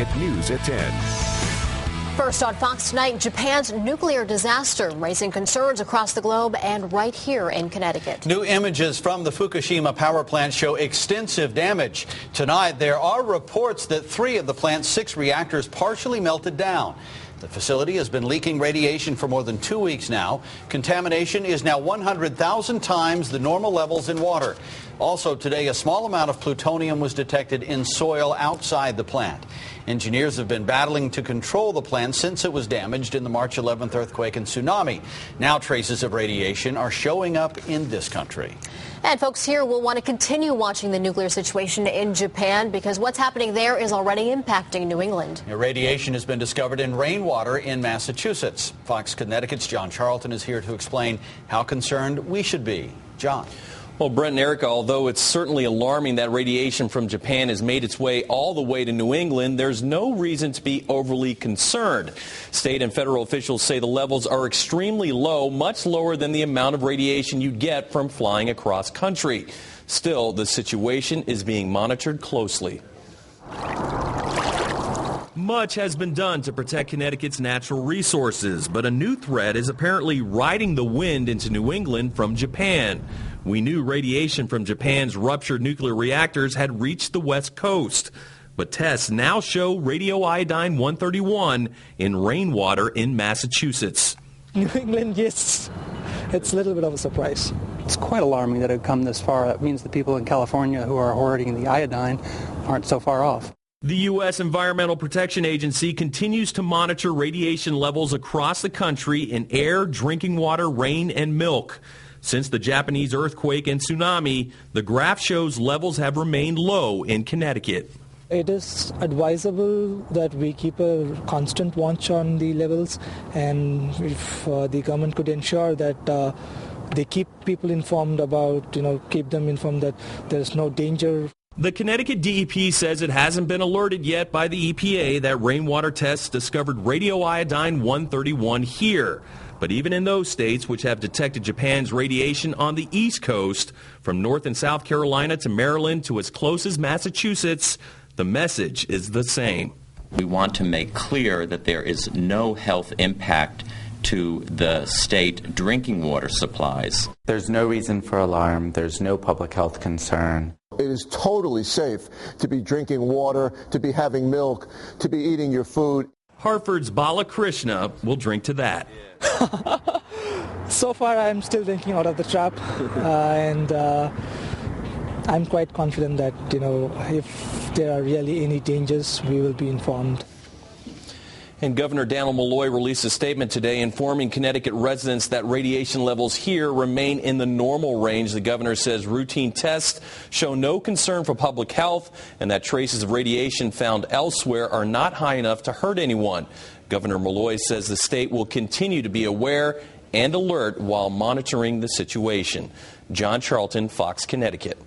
Connecticut News at 10. First on Fox tonight, Japan's nuclear disaster raising concerns across the globe and right here in Connecticut. New images from the Fukushima power plant show extensive damage. Tonight, there are reports that 3 of the plant's 6 reactors partially melted down. The facility has been leaking radiation for more than 2 weeks now. Contamination is now 100,000 times the normal levels in water. Also today, a small amount of plutonium was detected in soil outside the plant. Engineers have been battling to control the plant since it was damaged in the March 11th earthquake and tsunami. Now traces of radiation are showing up in this country. And folks here will want to continue watching the nuclear situation in Japan because what's happening there is already impacting New England. Radiation has been discovered in rainwater in Massachusetts. Fox Connecticut's John Charlton is here to explain how concerned we should be. John. Well, Brent and Erica, although it's certainly alarming that radiation from Japan has made its way all the way to New England, there's no reason to be overly concerned. State and federal officials say the levels are extremely low, much lower than the amount of radiation you get from flying across country. Still, the situation is being monitored closely. Much has been done to protect Connecticut's natural resources, but a new threat is apparently riding the wind into New England from Japan. We knew radiation from Japan's ruptured nuclear reactors had reached the West Coast, but tests now show radioiodine 131 in rainwater in Massachusetts. New England, yes, it's a little bit of a surprise. It's quite alarming that it would come this far. That means the people in California who are hoarding the iodine aren't so far off. The U.S. Environmental Protection Agency continues to monitor radiation levels across the country in air, drinking water, rain, and milk. Since the Japanese earthquake and tsunami, the graph shows levels have remained low in Connecticut. It is advisable that we keep a constant watch on the levels, and if the government could ensure that they keep people informed about, keep them informed that there's no danger. The Connecticut DEP says it hasn't been alerted yet by the EPA that rainwater tests discovered radioiodine 131 here. But even in those states which have detected Japan's radiation on the East Coast, from North and South Carolina to Maryland to as close as Massachusetts, the message is the same. We want to make clear that there is no health impact to the state drinking water supplies. There's no reason for alarm. There's no public health concern. It is totally safe to be drinking water, to be having milk, to be eating your food. Hartford's Bala will drink to that. So far, I'm still drinking out of the tap, and I'm quite confident that, if there are really any dangers, we will be informed. And Governor Daniel Malloy released a statement today informing Connecticut residents that radiation levels here remain in the normal range. The governor says routine tests show no concern for public health and that traces of radiation found elsewhere are not high enough to hurt anyone. Governor Malloy says the state will continue to be aware and alert while monitoring the situation. John Charlton, Fox Connecticut.